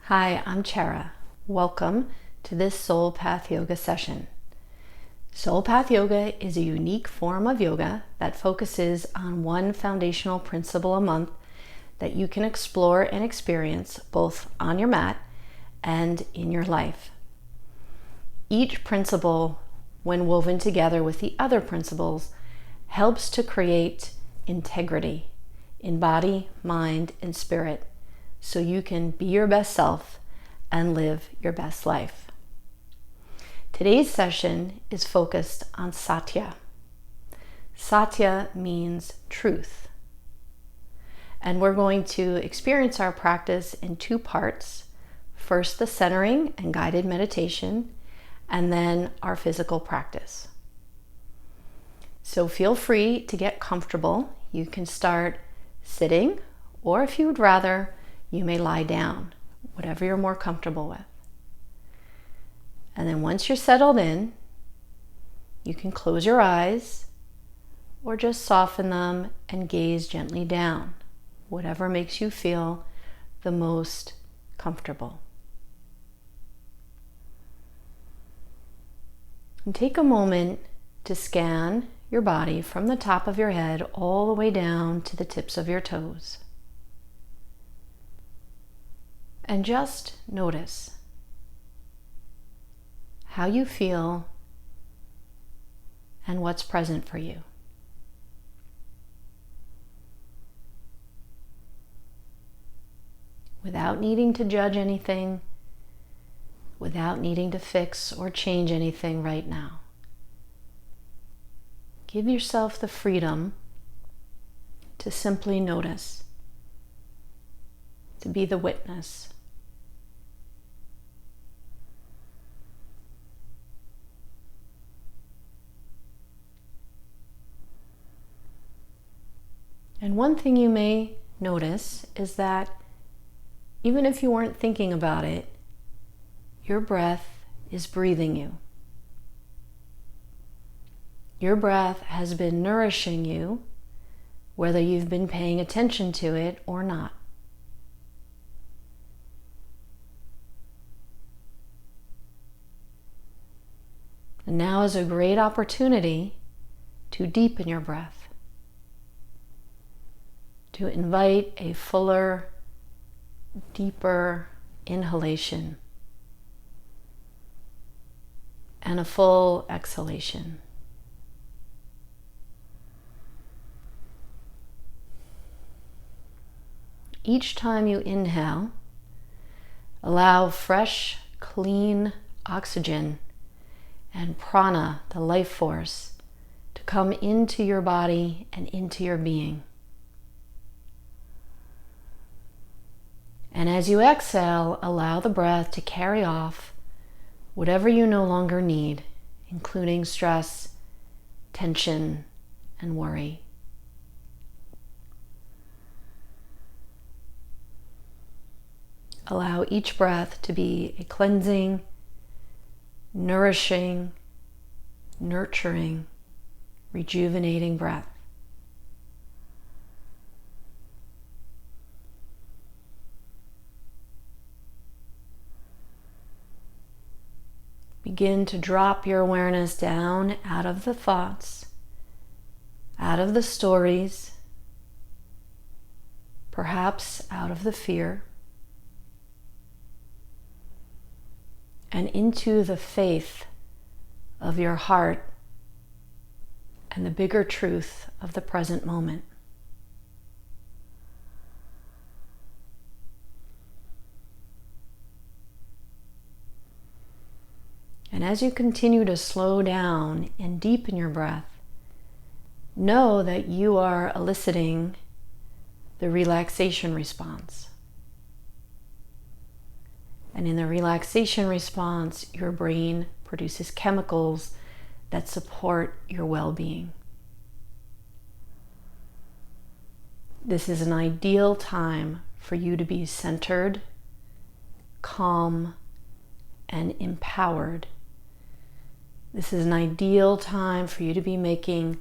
Hi, I'm Chara. Welcome to this Soul Path Yoga session. Soul Path Yoga is a unique form of yoga that focuses on one foundational principle a month that you can explore and experience both on your mat and in your life. Each principle, when woven together with the other principles, helps to create integrity in body, mind, and spirit, so you can be your best self and live your best life. Today's session is focused on Satya. Satya means truth. And we're going to experience our practice in two parts. First, the centering and guided meditation, and then our physical practice. So feel free to get comfortable. You can start sitting, or if you would rather, you may lie down, whatever you're more comfortable with. And then once you're settled in, you can close your eyes or just soften them and gaze gently down, whatever makes you feel the most comfortable. And take a moment to scan your body from the top of your head all the way down to the tips of your toes. And just notice how you feel and what's present for you. Without needing to judge anything, without needing to fix or change anything right now. Give yourself the freedom to simply notice, to be the witness. And one thing you may notice is that even if you weren't thinking about it, your breath is breathing you. Your breath has been nourishing you, whether you've been paying attention to it or not. And now is a great opportunity to deepen your breath, to invite a fuller, deeper inhalation and a full exhalation. Each time you inhale, allow fresh, clean oxygen and prana, the life force, to come into your body and into your being. And as you exhale, allow the breath to carry off whatever you no longer need, including stress, tension, and worry. Allow each breath to be a cleansing, nourishing, nurturing, rejuvenating breath. Begin to drop your awareness down out of the thoughts, out of the stories, perhaps out of the fear, and into the faith of your heart and the bigger truth of the present moment. And as you continue to slow down and deepen your breath, know that you are eliciting the relaxation response. And in the relaxation response, your brain produces chemicals that support your well-being. This is an ideal time for you to be centered, calm, and empowered. This is an ideal time for you to be making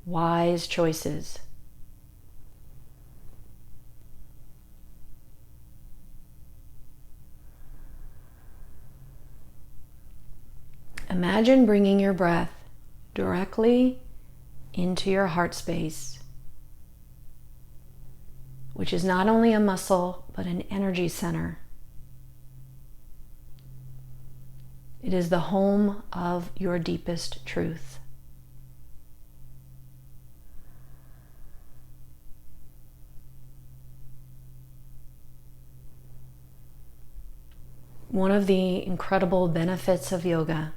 wise choices. Imagine bringing your breath directly into your heart space, which is not only a muscle, but an energy center. It is the home of your deepest truth. One of the incredible benefits of yoga,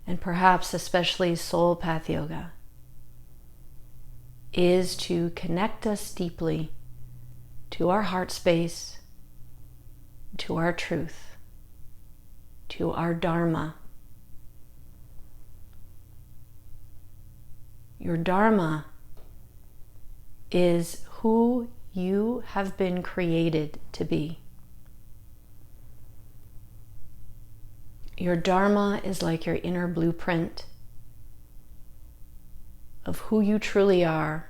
and perhaps especially soul path yoga, is to connect us deeply to our heart space, to our truth, to our dharma. Your dharma is who you have been created to be. Your dharma is like your inner blueprint of who you truly are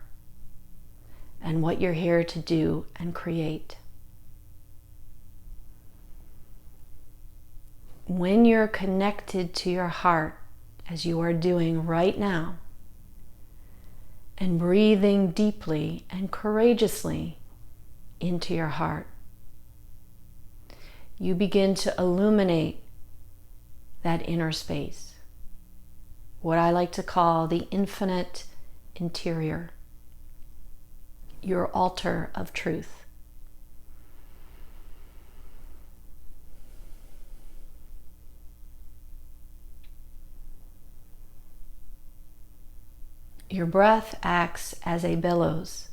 and what you're here to do and create. When you're connected to your heart, as you are doing right now, and breathing deeply and courageously into your heart, you begin to illuminate that inner space, what I like to call the infinite interior, your altar of truth. Your breath acts as a bellows.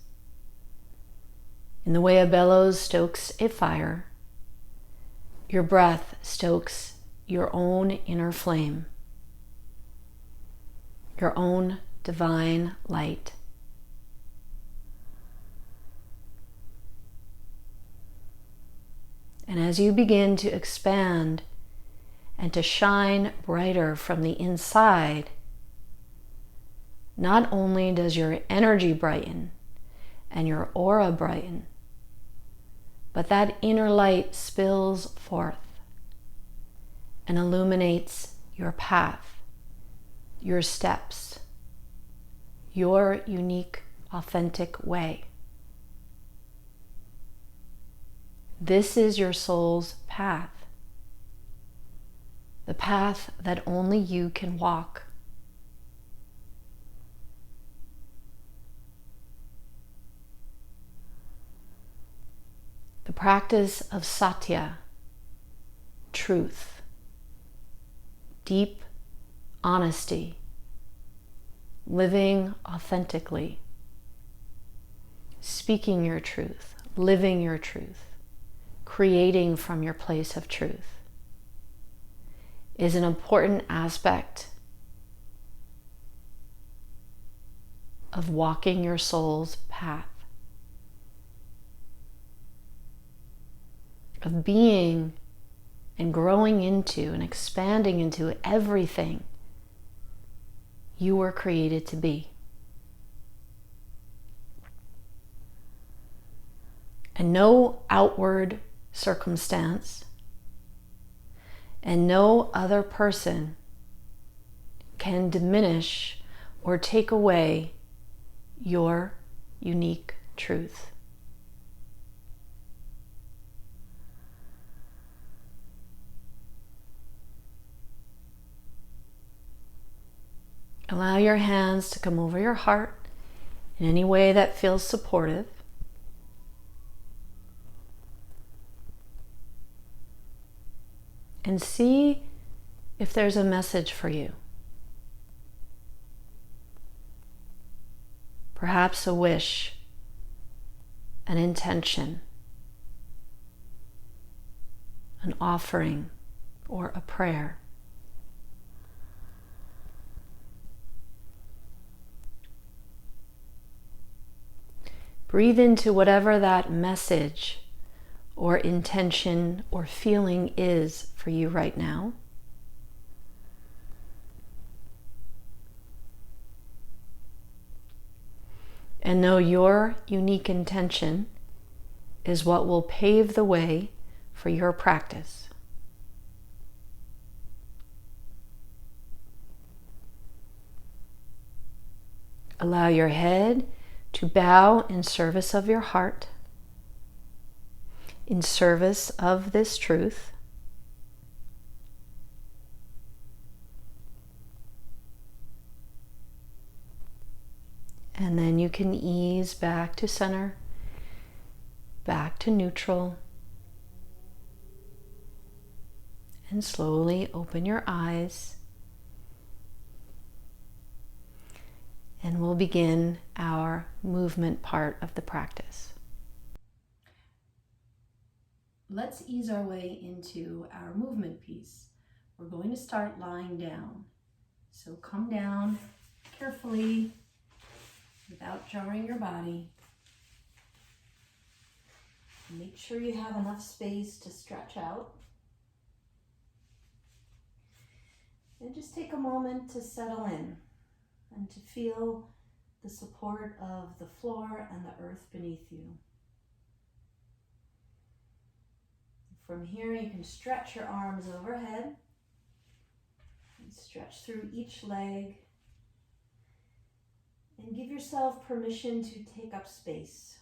In the way a bellows stokes a fire, your breath stokes your own inner flame, your own divine light. And as you begin to expand and to shine brighter from the inside, not only does your energy brighten and your aura brighten, but that inner light spills forth and illuminates your path, your steps, your unique, authentic way. This is your soul's path, the path that only you can walk. The practice of satya, truth, deep honesty, living authentically, speaking your truth, living your truth, creating from your place of truth, is an important aspect of walking your soul's path, of being and growing into and expanding into everything you were created to be. And no outward circumstance and no other person can diminish or take away your unique truth. Allow your hands to come over your heart in any way that feels supportive. And see if there's a message for you. Perhaps a wish, an intention, an offering, or a prayer. Breathe into whatever that message or intention or feeling is for you right now. And know your unique intention is what will pave the way for your practice. Allow your head to bow in service of your heart, in service of this truth. And then you can ease back to center, back to neutral, and slowly open your eyes. And we'll begin our movement part of the practice. Let's ease our way into our movement piece. We're going to start lying down. So come down carefully without jarring your body. Make sure you have enough space to stretch out. And just take a moment to settle in and to feel the support of the floor and the earth beneath you. From here, you can stretch your arms overhead and stretch through each leg and give yourself permission to take up space.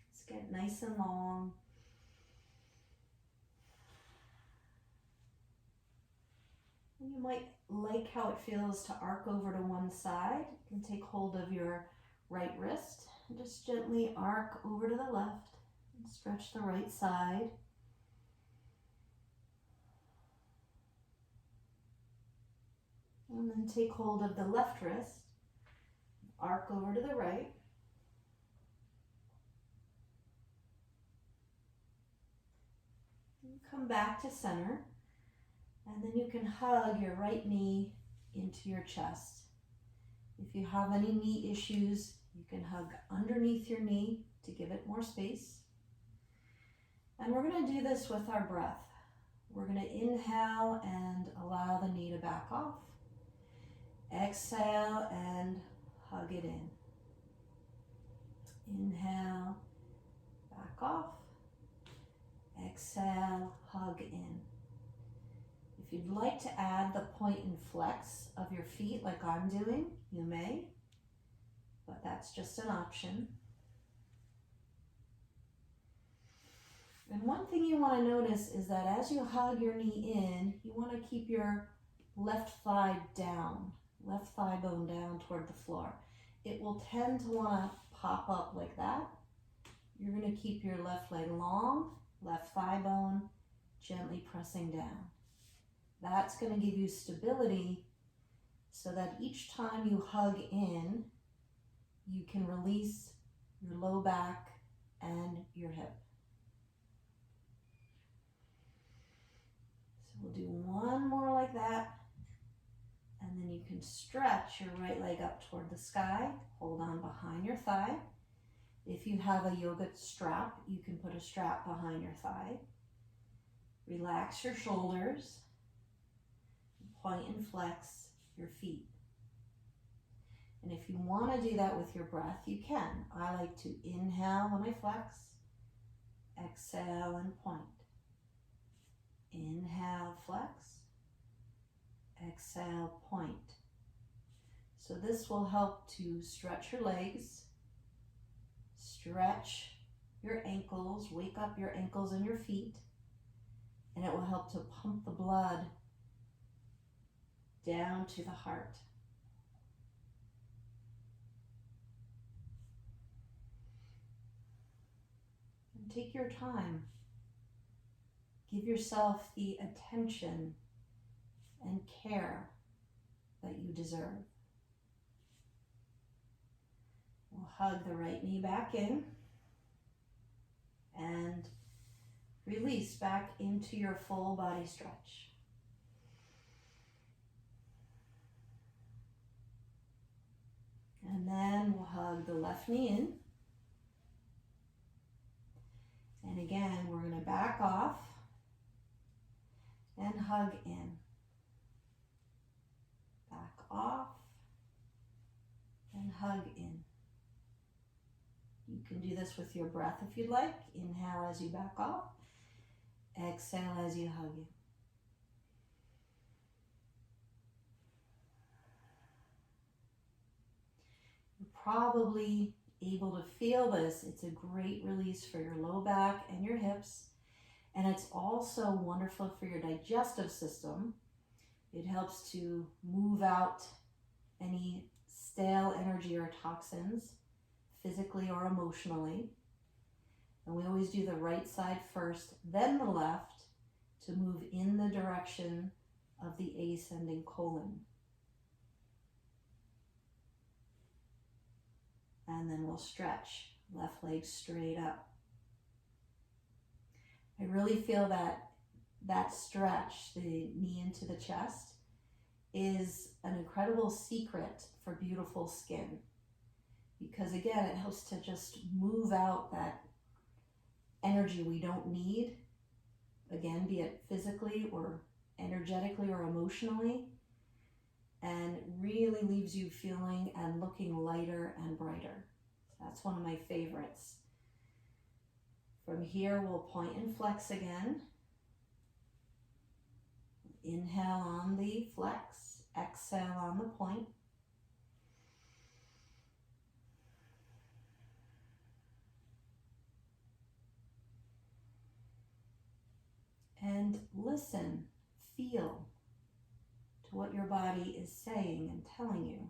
Let's get nice and long. And you might like how it feels to arc over to one side. You can take hold of your right wrist and just gently arc over to the left and stretch the right side. And then take hold of the left wrist, arc over to the right. And come back to center. And then you can hug your right knee into your chest. If you have any knee issues, you can hug underneath your knee to give it more space. And we're going to do this with our breath. We're going to inhale and allow the knee to back off. Exhale and hug it in. Inhale, back off. Exhale, hug in. If you'd like to add the point and flex of your feet like I'm doing, you may, but that's just an option. And one thing you want to notice is that as you hug your knee in, you want to keep your left thigh down, left thigh bone down toward the floor. It will tend to want to pop up like that. You're going to keep your left leg long, left thigh bone gently pressing down. That's going to give you stability so that each time you hug in, you can release your low back and your hip. So we'll do one more like that. And then you can stretch your right leg up toward the sky. Hold on behind your thigh. If you have a yoga strap, you can put a strap behind your thigh. Relax your shoulders. Point and flex your feet. And if you want to do that with your breath, you can. I like to inhale when I flex, exhale and point. Inhale, flex, exhale, point. So this will help to stretch your legs, stretch your ankles, wake up your ankles and your feet, and it will help to pump the blood down to the heart. And take your time. Give yourself the attention and care that you deserve. We'll hug the right knee back in and release back into your full body stretch. And then we'll hug the left knee in. And again, we're going to back off and hug in. Back off and hug in. You can do this with your breath if you'd like. Inhale as you back off. Exhale as you hug in. probably able to feel this. It's a great release for your low back and your hips. And it's also wonderful for your digestive system. It helps to move out any stale energy or toxins, physically or emotionally. And we always do the right side first, then the left, to move in the direction of the ascending colon. And then we'll stretch, left leg straight up. I really feel that stretch, the knee into the chest, is an incredible secret for beautiful skin. Because again, it helps to just move out that energy we don't need. Again, be it physically or energetically or emotionally. And really leaves you feeling and looking lighter and brighter. That's one of my favorites. From here, we'll point and flex again. Inhale on the flex, exhale on the point. And listen, feel to what your body is saying and telling you.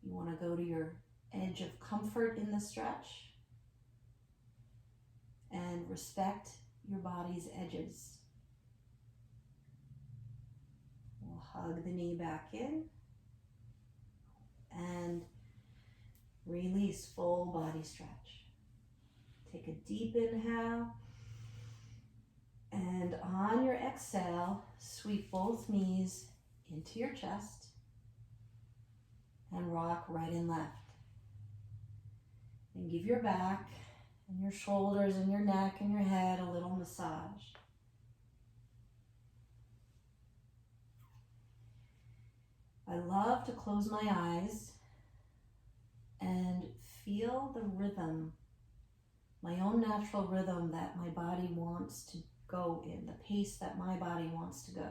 You want to go to your edge of comfort in the stretch and respect your body's edges. We'll hug the knee back in and release full body stretch. Take a deep inhale, and on your exhale, sweep both knees into your chest and rock right and left. And give your back and your shoulders and your neck and your head a little massage. I love to close my eyes and feel the rhythm, my own natural rhythm that my body wants to go in, the pace that my body wants to go.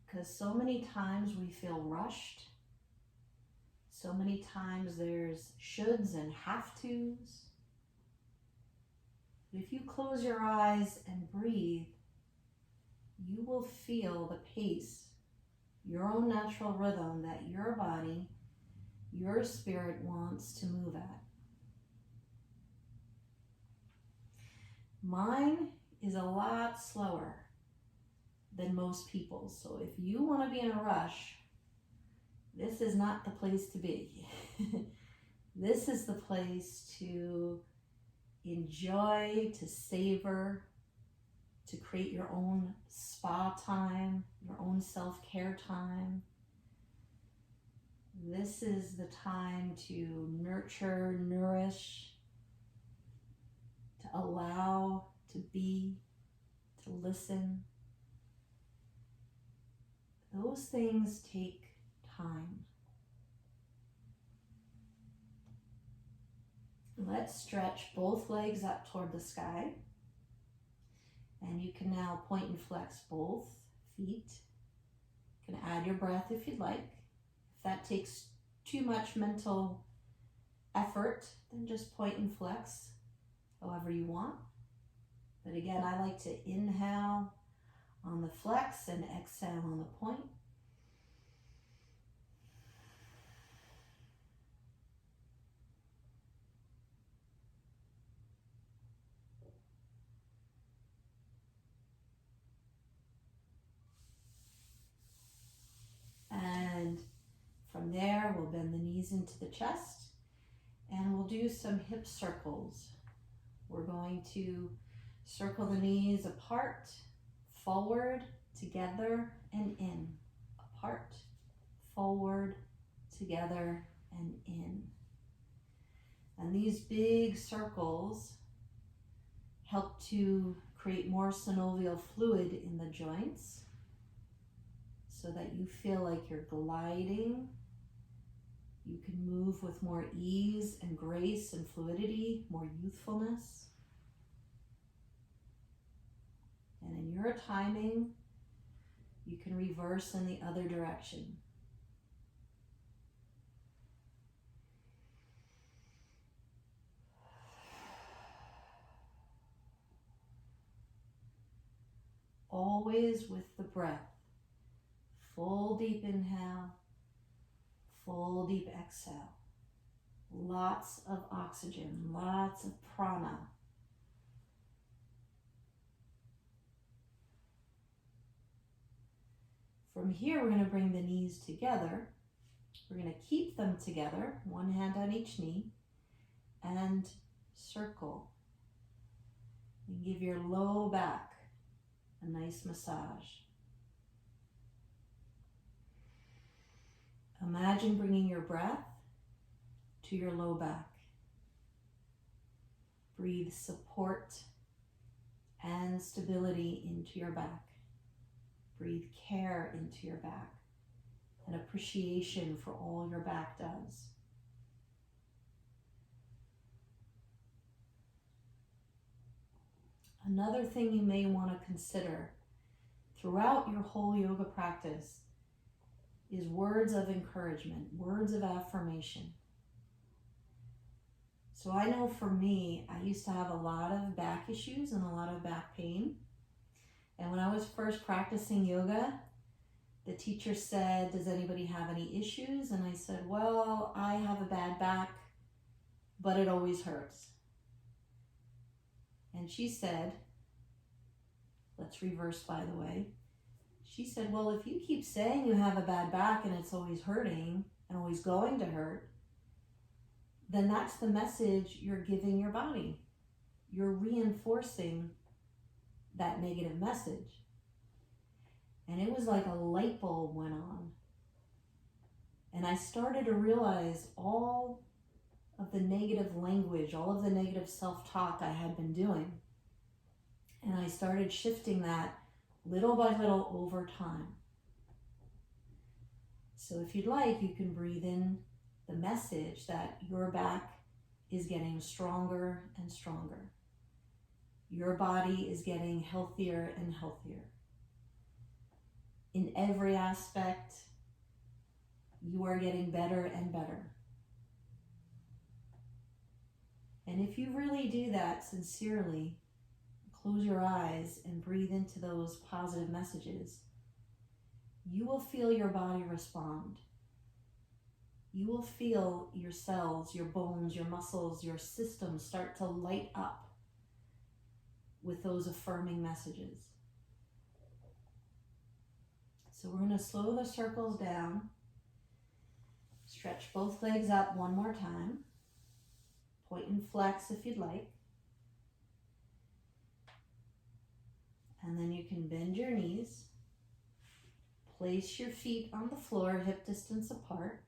Because so many times we feel rushed. So many times there's shoulds and have-tos. But if you close your eyes and breathe, you will feel the pace, your own natural rhythm that your body, your spirit wants to move at. Mine is a lot slower than most people's. So if you want to be in a rush, this is not the place to be. This is the place to enjoy, to savor, to create your own spa time, your own self-care time. This is the time to nurture, nourish, to allow, to be, to listen. Those things take time. Let's stretch both legs up toward the sky. And you can now point and flex both feet. You can add your breath if you'd like. If that takes too much mental effort, then just point and flex however you want. But again, I like to inhale on the flex and exhale on the point. And from there, we'll bend the knees into the chest and we'll do some hip circles. We're going to circle the knees apart, forward, together, and in. Apart, forward, together, and in. And these big circles help to create more synovial fluid in the joints so that you feel like you're gliding. You can move with more ease and grace and fluidity, more youthfulness. And in your timing, You can reverse in the other direction. Always with the breath. Full deep inhale, full deep exhale. Lots of oxygen, lots of prana. From here, we're going to bring the knees together. We're going to keep them together, one hand on each knee, and circle. And give your low back a nice massage. Imagine bringing your breath to your low back. Breathe support and stability into your back. Breathe care into your back and appreciation for all your back does. Another thing you may want to consider throughout your whole yoga practice is words of encouragement, words of affirmation. So I know for me, I used to have a lot of back issues and a lot of back pain. And when I was first practicing yoga, the teacher said, does anybody have any issues? And I said, well, I have a bad back, but it always hurts. And she said, let's reverse by the way. She said, well, if you keep saying you have a bad back and it's always hurting and always going to hurt, then that's the message you're giving your body. You're reinforcing that negative message. And it was like a light bulb went on. And I started to realize all of the negative language, all of the negative self-talk I had been doing. And I started shifting that little by little over time. So if you'd like, you can breathe in the message that your back is getting stronger and stronger. Your body is getting healthier and healthier. In every aspect, you are getting better and better. And if you really do that sincerely, close your eyes and breathe into those positive messages, you will feel your body respond. You will feel your cells, your bones, your muscles, your system start to light up with those affirming messages. So we're going to slow the circles down. Stretch both legs up one more time. Point and flex if you'd like. And then you can bend your knees. Place your feet on the floor, hip distance apart,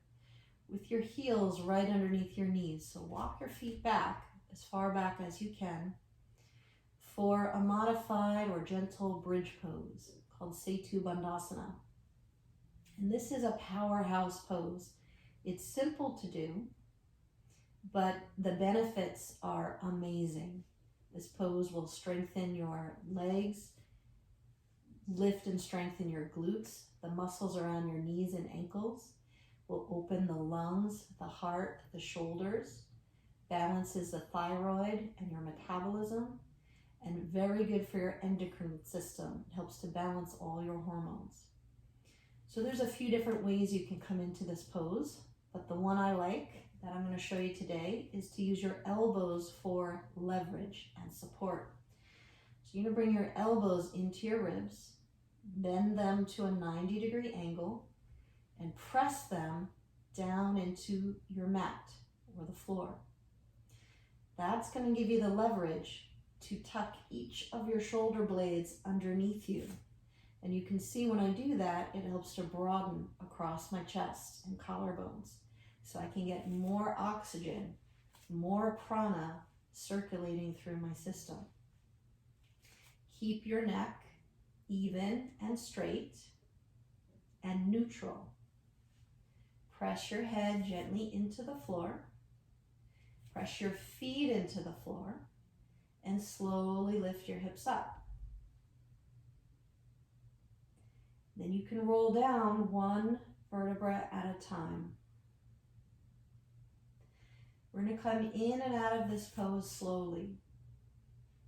with your heels right underneath your knees. So walk your feet back, as far back as you can, for a modified or gentle bridge pose called Setu Bandhasana. And this is a powerhouse pose. It's simple to do, but the benefits are amazing. This pose will strengthen your legs, lift and strengthen your glutes. The muscles around your knees and ankles will open the lungs, the heart, the shoulders, balances the thyroid and your metabolism, and very good for your endocrine system. It helps to balance all your hormones. So there's a few different ways you can come into this pose, but the one I like that I'm going to show you today is to use your elbows for leverage and support. So you're going to bring your elbows into your ribs, bend them to a 90-degree angle, and press them down into your mat or the floor. That's going to give you the leverage to tuck each of your shoulder blades underneath you. And you can see when I do that, it helps to broaden across my chest and collarbones. So I can get more oxygen, more prana circulating through my system. Keep your neck even and straight and neutral. Press your head gently into the floor. Press your feet into the floor and slowly lift your hips up. Then you can roll down one vertebra at a time. We're going to come in and out of this pose slowly,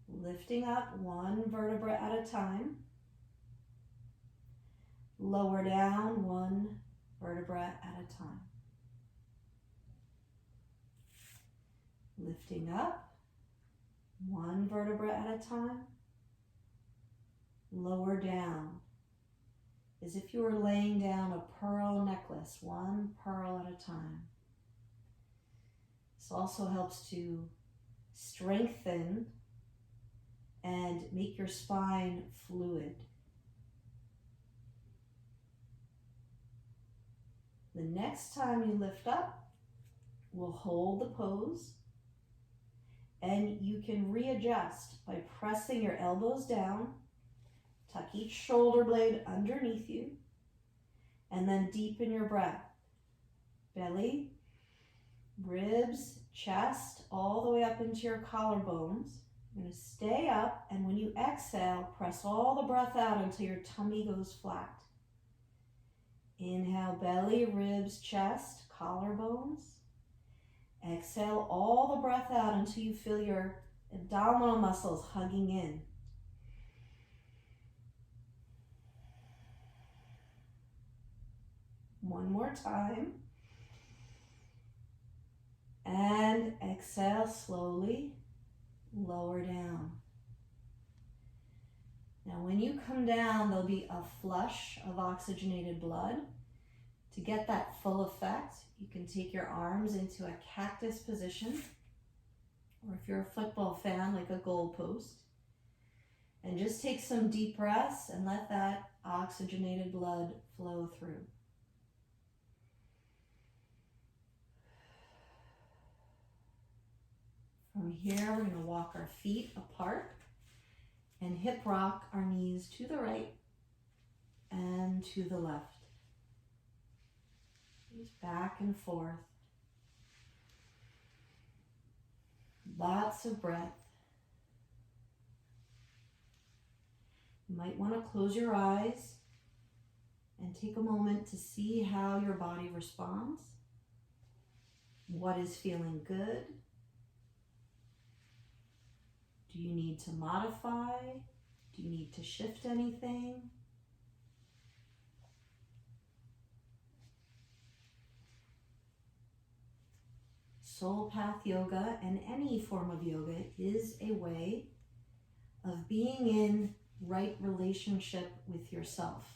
lifting up one vertebra at a time, lower down one vertebra at a time. Lifting up one vertebra at a time, lower down, as if you were laying down a pearl necklace, one pearl at a time. This also helps to strengthen and make your spine fluid. The next time you lift up, we'll hold the pose, and you can readjust by pressing your elbows down, tuck each shoulder blade underneath you, and then deepen your breath. Belly, ribs, chest, all the way up into your collarbones. You're going to stay up, and when you exhale, press all the breath out until your tummy goes flat. Inhale, belly, ribs, chest, collarbones. Exhale all the breath out until you feel your abdominal muscles hugging in. One more time. And exhale slowly, lower down. Now when you come down, there'll be a flush of oxygenated blood. To get that full effect, you can take your arms into a cactus position, or if you're a football fan, like a goal post. And just take some deep breaths and let that oxygenated blood flow through. From here, we're going to walk our feet apart and hip rock our knees to the right and to the left. Just back and forth. Lots of breath. You might want to close your eyes and take a moment to see how your body responds. What is feeling good? Do you need to modify? Do you need to shift anything? Soul Path Yoga, and any form of yoga, is a way of being in right relationship with yourself.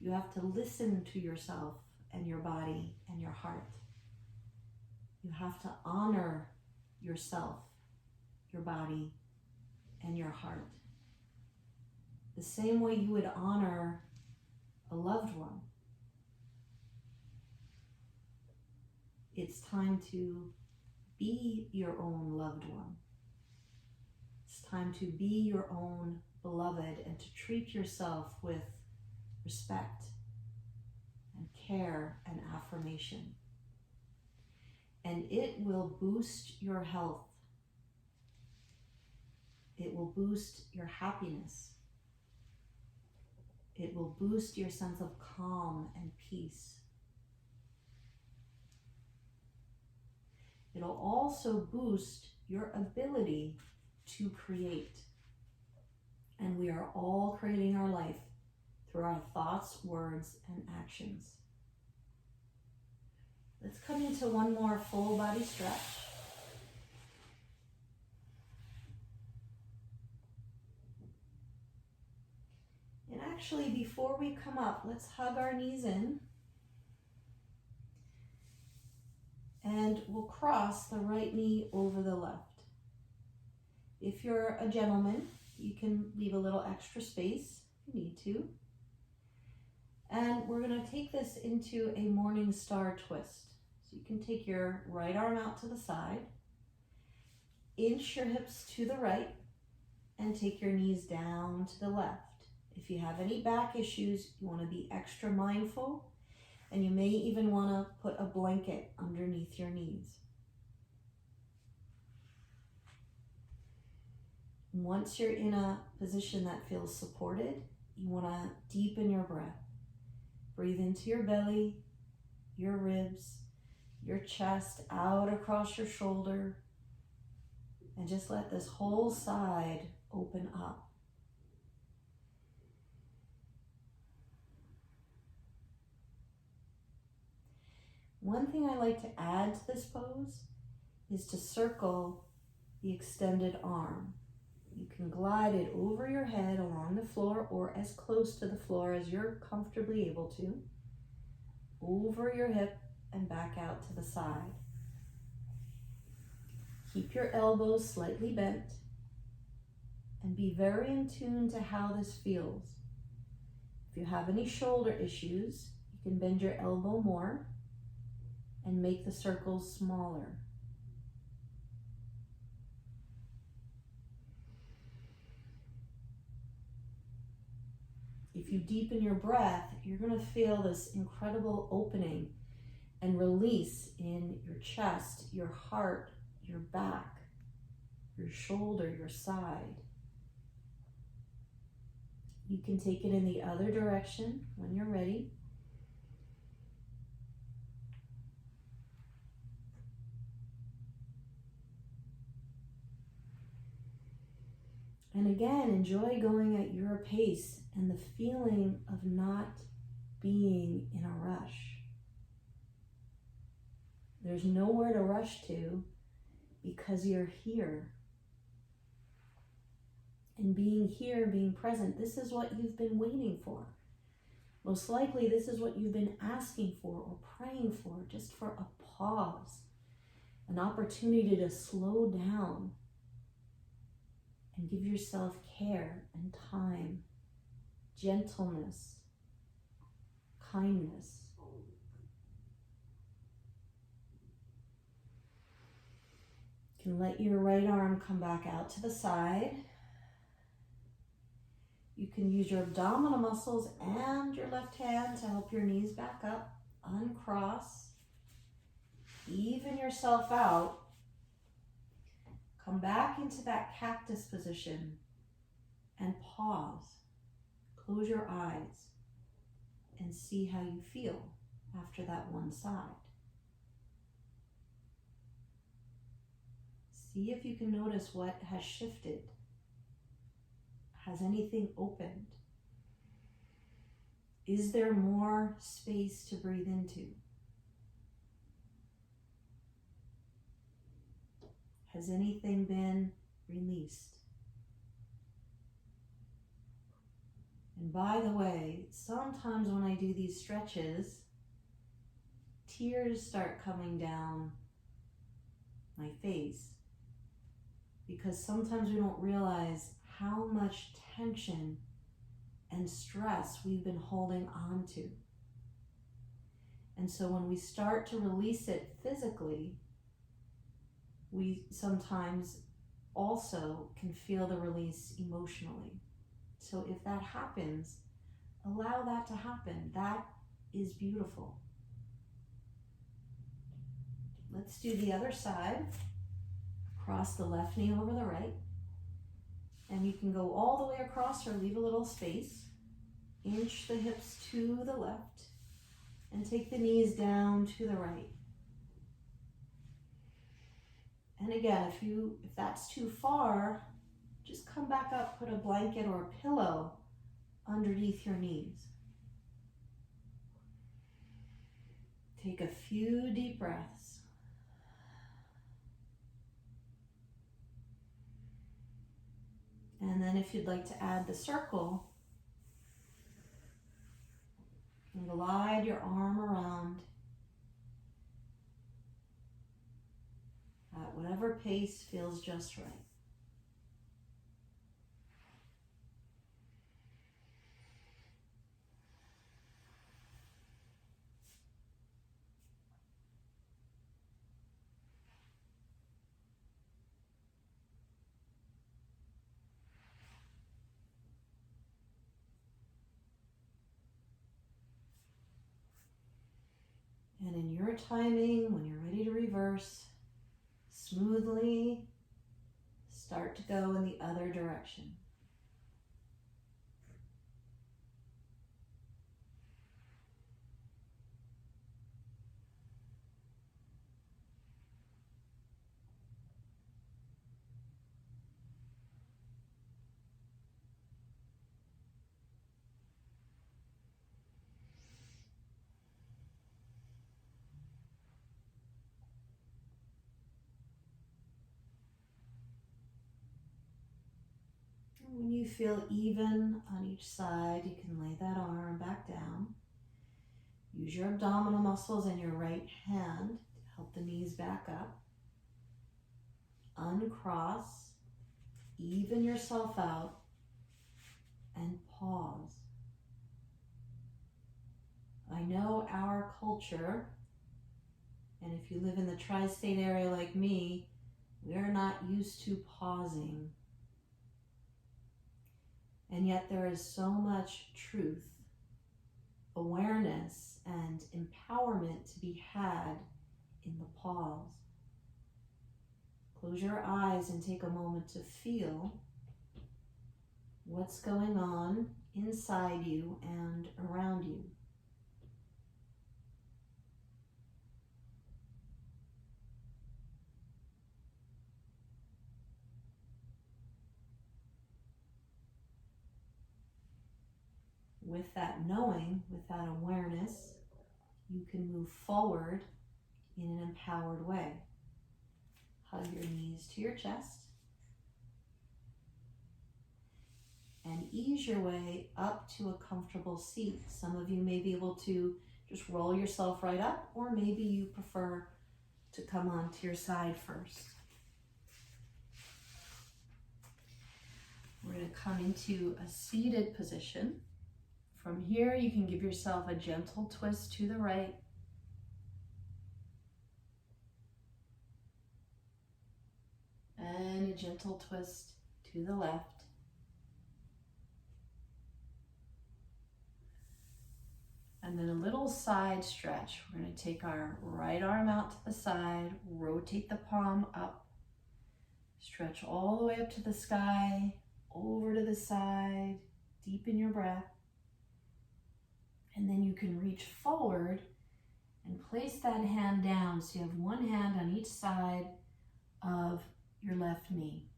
You have to listen to yourself and your body and your heart. You have to honor yourself, your body, and your heart. The same way you would honor a loved one. It's time to be your own loved one. It's time to be your own beloved and to treat yourself with respect and care and affirmation. And it will boost your health. It will boost your happiness. It will boost your sense of calm and peace. It'll also boost your ability to create. And we are all creating our life through our thoughts, words, and actions. Let's come into one more full body stretch. And actually, before we come up, let's hug our knees in. And we'll cross the right knee over the left. If you're a gentleman, you can leave a little extra space if you need to. And we're going to take this into a morning star twist. So you can take your right arm out to the side, inch your hips to the right, and take your knees down to the left. If you have any back issues, you want to be extra mindful, and you may even want to put a blanket underneath your knees. Once you're in a position that feels supported, you want to deepen your breath. Breathe into your belly, your ribs, your chest, out across your shoulder, and just let this whole side open up. One thing I like to add to this pose is to circle the extended arm. You can glide it over your head along the floor or as close to the floor as you're comfortably able to, over your hip and back out to the side. Keep your elbows slightly bent and be very in tune to how this feels. If you have any shoulder issues, you can bend your elbow more and make the circles smaller. If you deepen your breath, you're going to feel this incredible opening and release in your chest, your heart, your back, your shoulder, your side. You can take it in the other direction when you're ready. And again, enjoy going at your pace and the feeling of not being in a rush. There's nowhere to rush to because you're here. And being here, being present, this is what you've been waiting for. Most likely, this is what you've been asking for or praying for, just for a pause, an opportunity to slow down and give yourself care and time, gentleness, kindness. You can let your right arm come back out to the side. You can use your abdominal muscles and your left hand to help your knees back up. Uncross. Even yourself out. Come back into that cactus position and pause. Close your eyes and see how you feel after that one side. See if you can notice what has shifted. Has anything opened? Is there more space to breathe into? Has anything been released? And by the way, sometimes when I do these stretches, tears start coming down my face because sometimes we don't realize how much tension and stress we've been holding on to. And so when we start to release it physically, we sometimes also can feel the release emotionally. So if that happens, allow that to happen. That is beautiful. Let's do the other side. Cross the left knee over the right. And you can go all the way across or leave a little space. Inch the hips to the left and take the knees down to the right. And again, if that's too far, just come back up, put a blanket or a pillow underneath your knees. Take a few deep breaths. And then if you'd like to add the circle, and glide your arm around at whatever pace feels just right. And in your timing, when you're ready to reverse, smoothly start to go in the other direction. When you feel even on each side, you can lay that arm back down. Use your abdominal muscles and your right hand to help the knees back up. Uncross, even yourself out, and pause. I know our culture, and if you live in the tri-state area like me, we're not used to pausing. And yet there is so much truth, awareness, and empowerment to be had in the pause. Close your eyes and take a moment to feel what's going on inside you and around you. With that knowing, with that awareness, you can move forward in an empowered way. Hug your knees to your chest and ease your way up to a comfortable seat. Some of you may be able to just roll yourself right up, or maybe you prefer to come onto your side first. We're going to come into a seated position. From here, you can give yourself a gentle twist to the right. And a gentle twist to the left. And then a little side stretch. We're going to take our right arm out to the side, rotate the palm up, stretch all the way up to the sky, over to the side, deepen your breath. And then you can reach forward and place that hand down so you have one hand on each side of your left knee.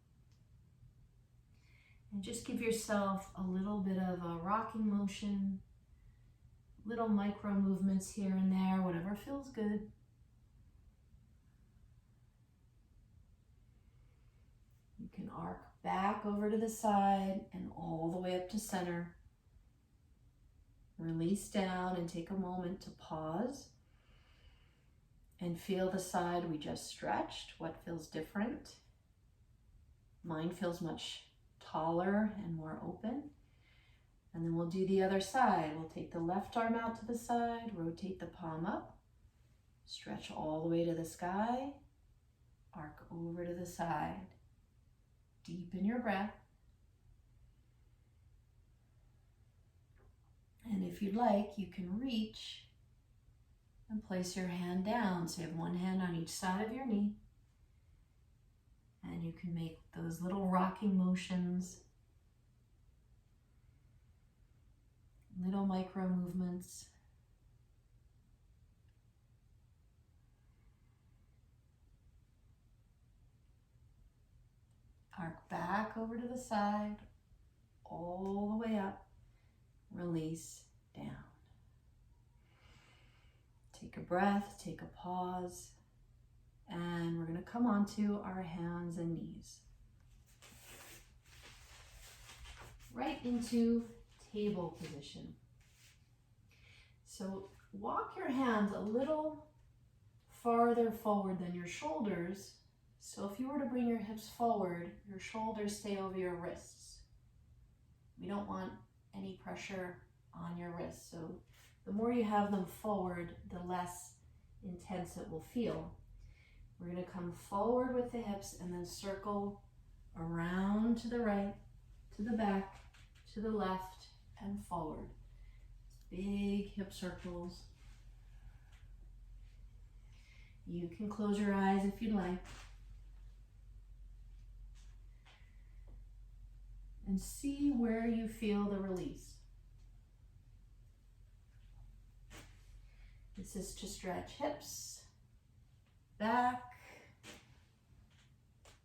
And just give yourself a little bit of a rocking motion, little micro movements here and there, whatever feels good. You can arc back over to the side and all the way up to center. Release down and take a moment to pause and feel the side we just stretched. What feels different? Mine feels much taller and more open. And then we'll do the other side. We'll take the left arm out to the side, rotate the palm up, stretch all the way to the sky, arc over to the side. Deepen your breath. And if you'd like, you can reach and place your hand down. So you have one hand on each side of your knee. And you can make those little rocking motions, little micro movements. Arc back over to the side, all the way up. Release down. Take a breath, take a pause, and we're going to come onto our hands and knees. Right into table position. So walk your hands a little farther forward than your shoulders. So if you were to bring your hips forward, your shoulders stay over your wrists. We don't want any pressure on your wrists. So the more you have them forward, the less intense it will feel. We're going to come forward with the hips and then circle around to the right, to the back, to the left, and forward. Big hip circles. You can close your eyes if you'd like. and see where you feel the release. This is to stretch hips, back,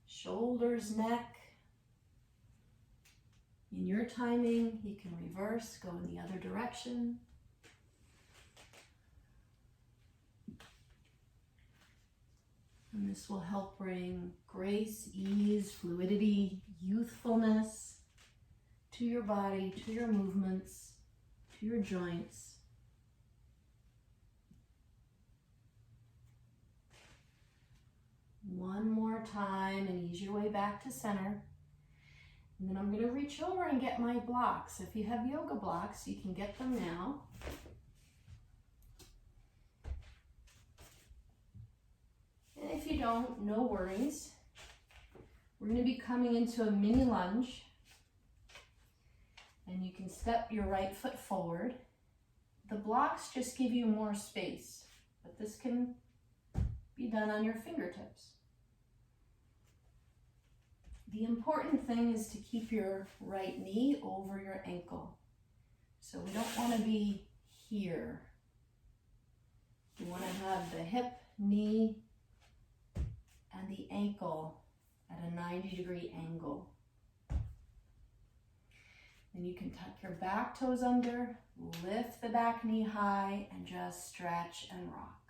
shoulders, neck. In your timing, you can reverse, go in the other direction. And this will help bring grace, ease, fluidity, youthfulness to your body, to your movements, to your joints. One more time and ease your way back to center. And then I'm going to reach over and get my blocks. If you have yoga blocks, you can get them now. And if you don't, no worries. We're going to be coming into a mini lunge. And you can step your right foot forward. The blocks just give you more space, but this can be done on your fingertips. The important thing is to keep your right knee over your ankle. So we don't want to be here. We want to have the hip, knee, and the ankle at a 90-degree angle. Then you can tuck your back toes under, lift the back knee high, and just stretch and rock.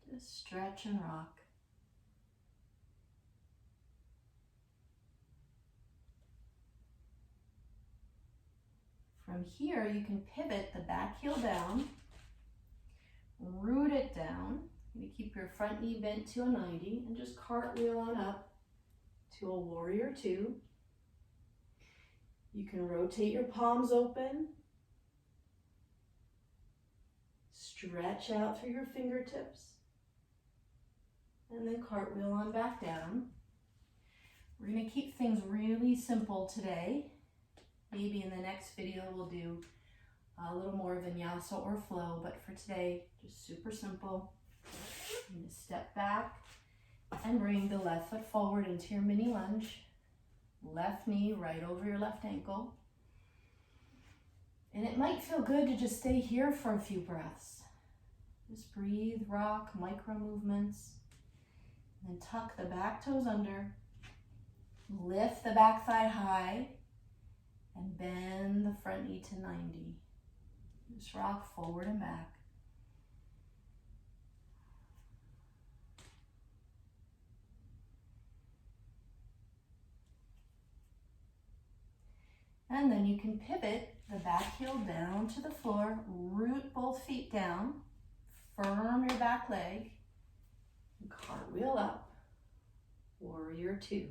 Just stretch and rock. From here, you can pivot the back heel down, root it down. You're going to keep your front knee bent to a 90 and just cartwheel on up to a warrior two. You can rotate your palms open, stretch out through your fingertips, and then cartwheel on back down. We're going to keep things really simple today. Maybe in the next video we'll do a little more vinyasa or flow, but for today, just super simple. I'm going to step back and bring the left foot forward into your mini lunge. Left knee right over your left ankle. And it might feel good to just stay here for a few breaths. Just breathe, rock, micro movements. And then tuck the back toes under. Lift the back thigh high. And bend the front knee to 90. Just rock forward and back. And then you can pivot the back heel down to the floor, root both feet down, firm your back leg, and cartwheel up, warrior two.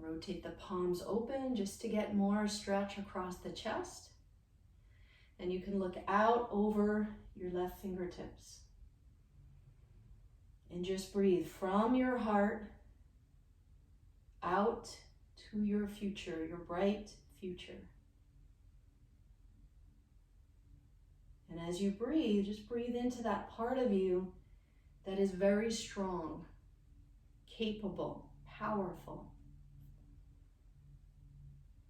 Rotate the palms open just to get more stretch across the chest. And you can look out over your left fingertips. And just breathe from your heart out to your future, your bright future. And as you breathe, just breathe into that part of you that is very strong, capable, powerful.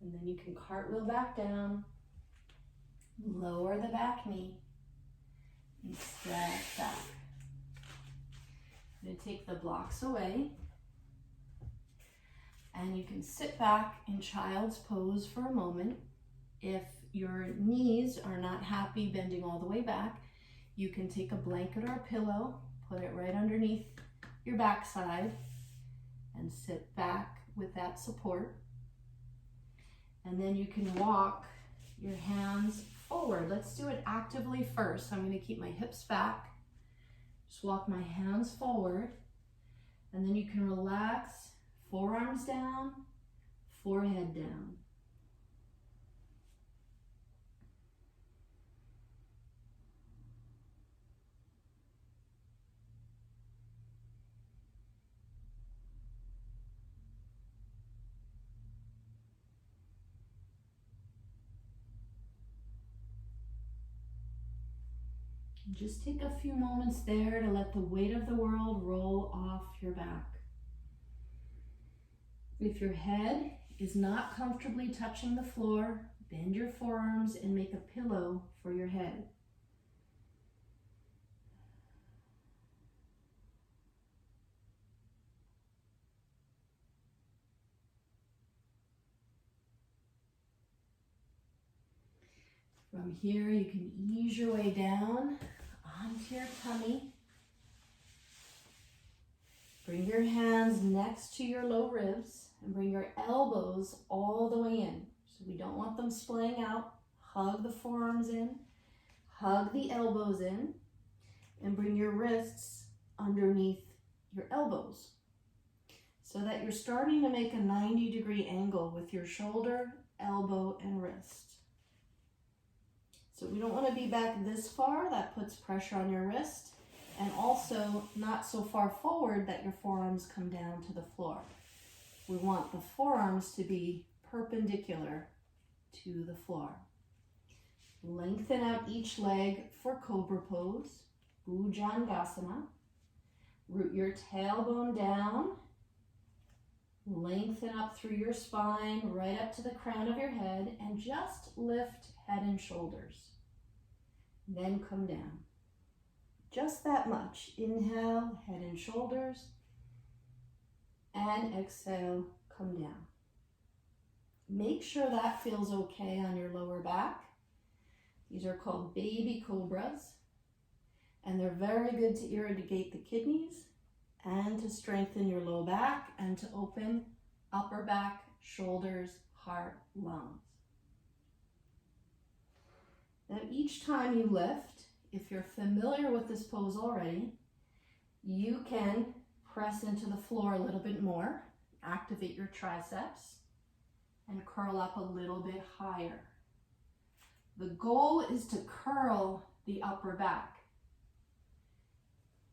And then you can cartwheel back down, lower the back knee, and stretch back. I'm going to take the blocks away, and you can sit back in child's pose for a moment. If your knees are not happy bending all the way back, you can take a blanket or a pillow, put it right underneath your backside, and sit back with that support. And then you can walk your hands forward. Let's do it actively first. So I'm going to keep my hips back. Just walk my hands forward. And then you can relax, forearms down, forehead down. Just take a few moments there to let the weight of the world roll off your back. If your head is not comfortably touching the floor, bend your forearms and make a pillow for your head. From here, you can ease your way down onto your tummy. Bring your hands next to your low ribs and bring your elbows all the way in. So we don't want them splaying out. Hug the forearms in, hug the elbows in, and bring your wrists underneath your elbows so that you're starting to make a 90-degree angle with your shoulder, elbow, and wrist. So we don't want to be back this far. That puts pressure on your wrist. And also not so far forward that your forearms come down to the floor. We want the forearms to be perpendicular to the floor. Lengthen out each leg for Cobra Pose, Bhujangasana. Root your tailbone down. Lengthen up through your spine, right up to the crown of your head, and just lift head and shoulders. Then come down. Just that much. Inhale, head and shoulders, and exhale, come down. Make sure that feels okay on your lower back. These are called baby cobras, and they're very good to irrigate the kidneys and to strengthen your low back and to open upper back, shoulders, heart, lungs. Now each time you lift, if you're familiar with this pose already, you can press into the floor a little bit more, activate your triceps, and curl up a little bit higher. The goal is to curl the upper back.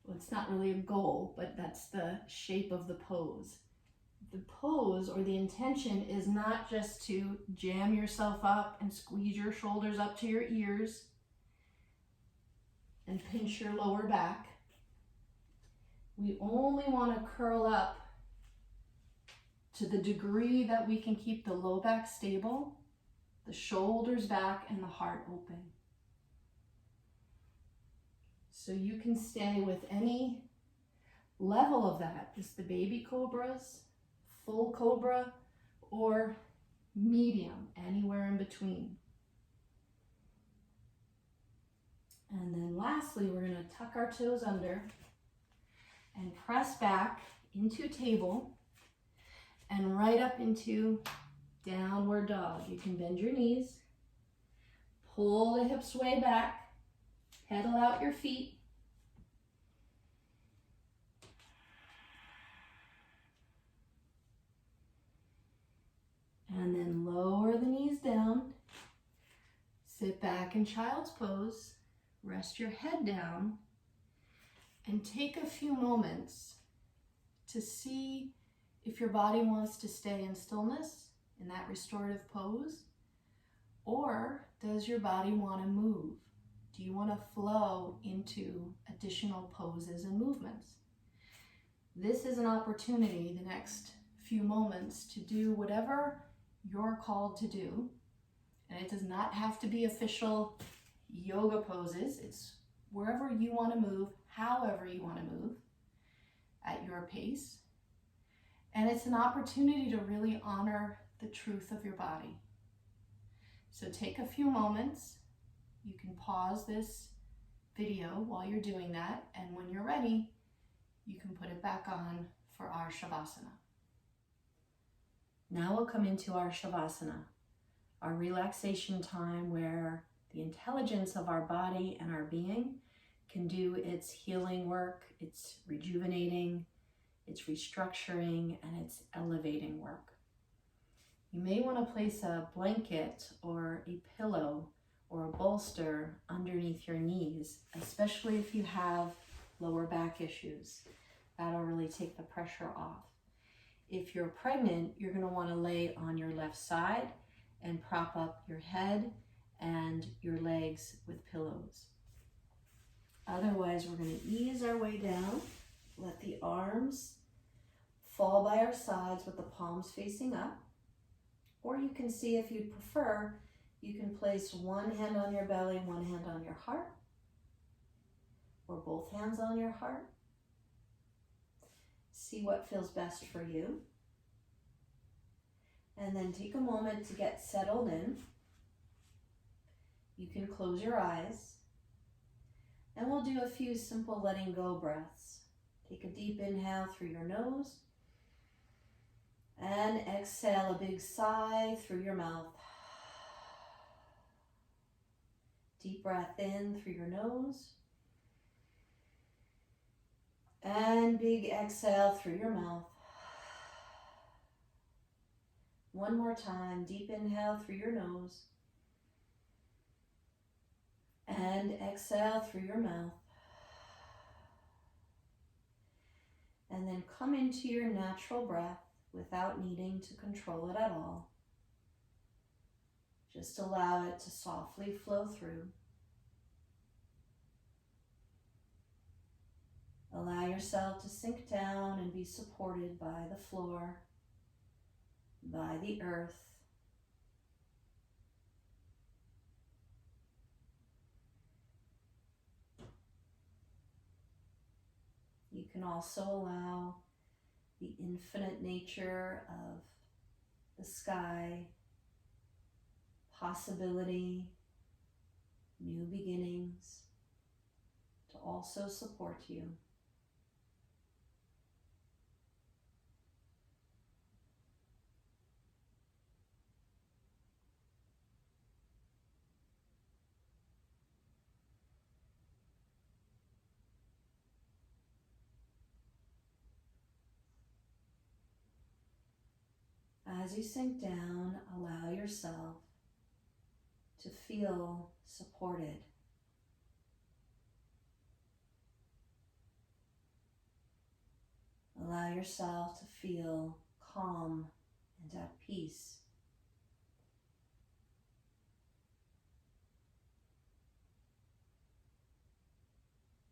Well, it's not really a goal, but that's the shape of the pose. The pose, or the intention, is not just to jam yourself up and squeeze your shoulders up to your ears and pinch your lower back. We only want to curl up to the degree that we can keep the low back stable, the shoulders back, and the heart open. So you can stay with any level of that, just the baby cobras, full cobra, or medium, anywhere in between. And then lastly, we're going to tuck our toes under and press back into table and right up into downward dog. You can bend your knees, pull the hips way back, pedal out your feet. And then lower the knees down, sit back in child's pose, rest your head down, and take a few moments to see if your body wants to stay in stillness in that restorative pose, or does your body want to move? Do you want to flow into additional poses and movements? This is an opportunity, the next few moments, to do whatever you're called to do. And it does not have to be official yoga poses. It's wherever you want to move, however you want to move, at your pace. And it's an opportunity to really honor the truth of your body. So take a few moments. You can pause this video while you're doing that, and when you're ready, you can put it back on for our Savasana. Now we'll come into our Savasana, our relaxation time where the intelligence of our body and our being can do its healing work, its rejuvenating, its restructuring, and its elevating work. You may want to place a blanket or a pillow or a bolster underneath your knees, especially if you have lower back issues. That'll really take the pressure off. If you're pregnant, you're going to want to lay on your left side and prop up your head and your legs with pillows. Otherwise, we're going to ease our way down. Let the arms fall by our sides with the palms facing up. Or you can see, if you'd prefer, you can place one hand on your belly, one hand on your heart, or both hands on your heart. See what feels best for you. And then take a moment to get settled in. You can close your eyes. And we'll do a few simple letting go breaths. Take a deep inhale through your nose. And exhale a big sigh through your mouth. Deep breath in through your nose. And big exhale through your mouth. One more time, deep inhale through your nose. And exhale through your mouth. And then come into your natural breath without needing to control it at all. Just allow it to softly flow through. Allow yourself to sink down and be supported by the floor, by the earth. You can also allow the infinite nature of the sky, possibility, new beginnings to also support you. As you sink down, allow yourself to feel supported. Allow yourself to feel calm and at peace.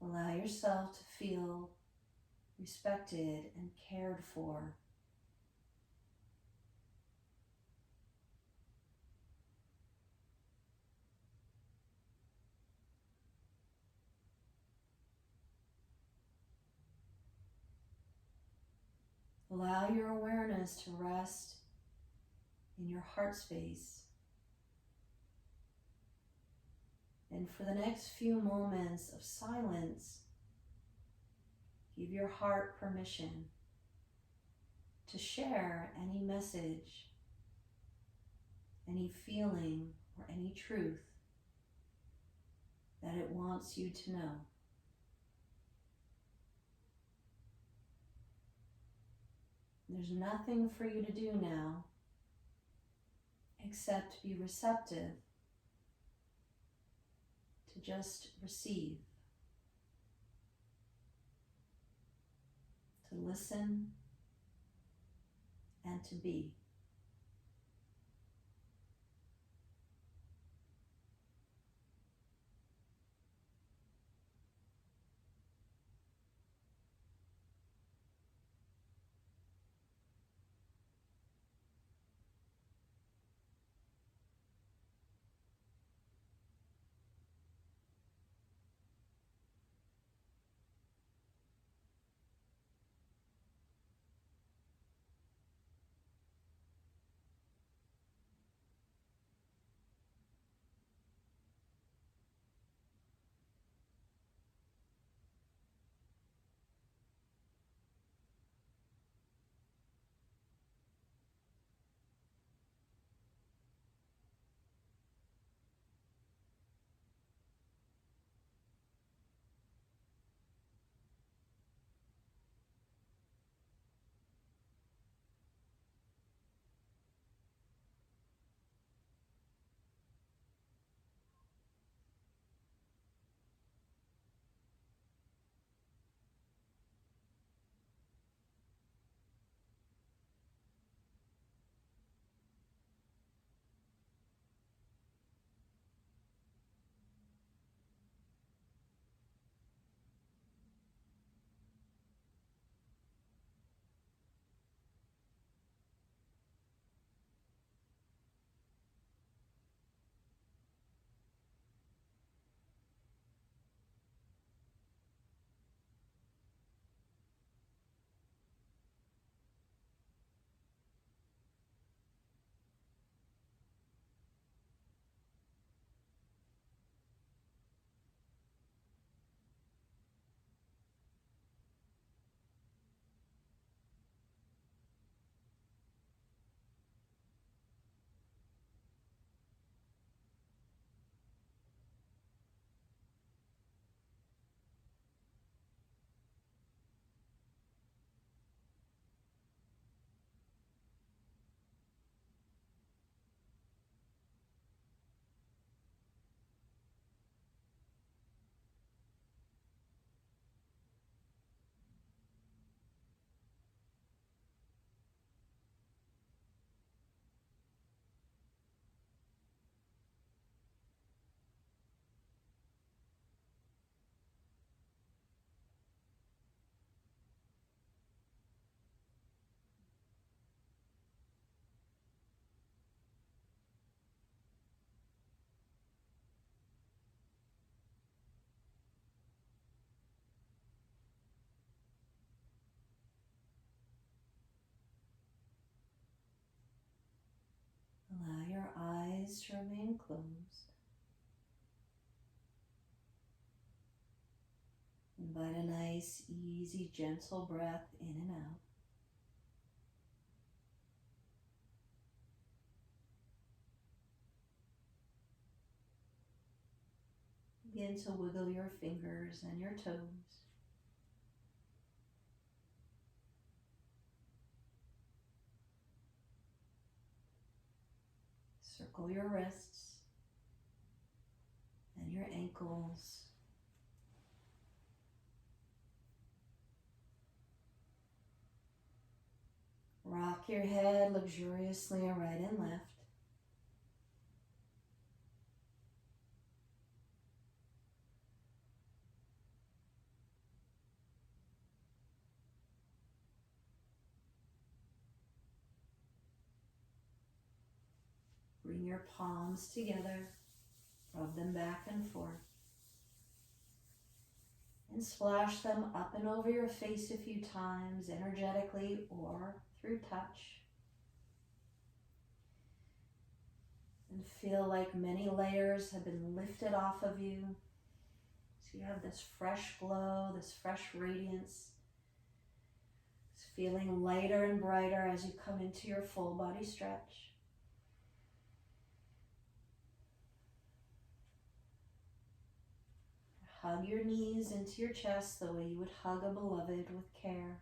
Allow yourself to feel respected and cared for. Allow your awareness to rest in your heart space. And for the next few moments of silence, give your heart permission to share any message, any feeling, or any truth that it wants you to know. There's nothing for you to do now except be receptive, to just receive, to listen, and to be. eyes to remain closed. Invite a nice, easy, gentle breath in and out. Begin to wiggle your fingers and your toes. Circle your wrists and your ankles. Rock your head luxuriously right and left. Bring your palms together, rub them back and forth, and splash them up and over your face a few times, energetically or through touch. And feel like many layers have been lifted off of you. So you have this fresh glow, this fresh radiance. It's feeling lighter and brighter as you come into your full body stretch. Hug your knees into your chest the way you would hug a beloved, with care,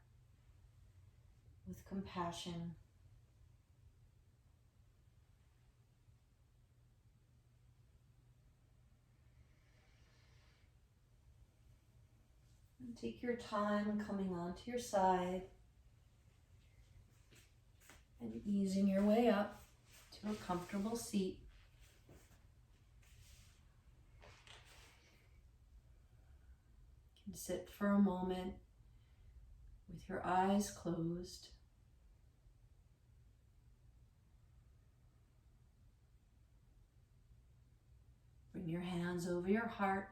with compassion. And take your time coming onto your side and easing your way up to a comfortable seat. You can sit for a moment with your eyes closed. Bring your hands over your heart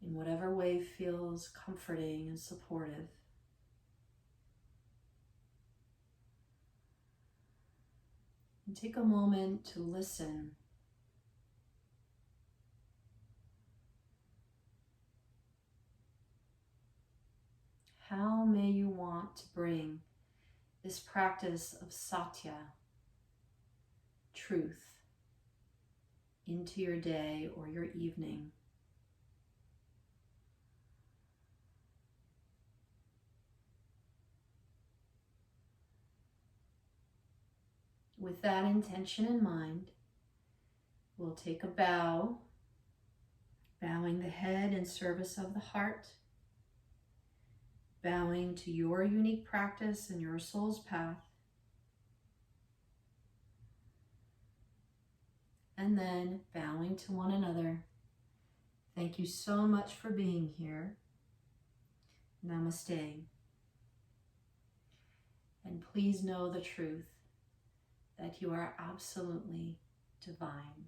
in whatever way feels comforting and supportive. And take a moment to listen. How may you want to bring this practice of satya, truth, into your day or your evening? With that intention in mind, we'll take a bow, bowing the head in service of the heart, bowing to your unique practice and your soul's path, and then bowing to one another. Thank you so much for being here. Namaste. And please know the truth that you are absolutely divine.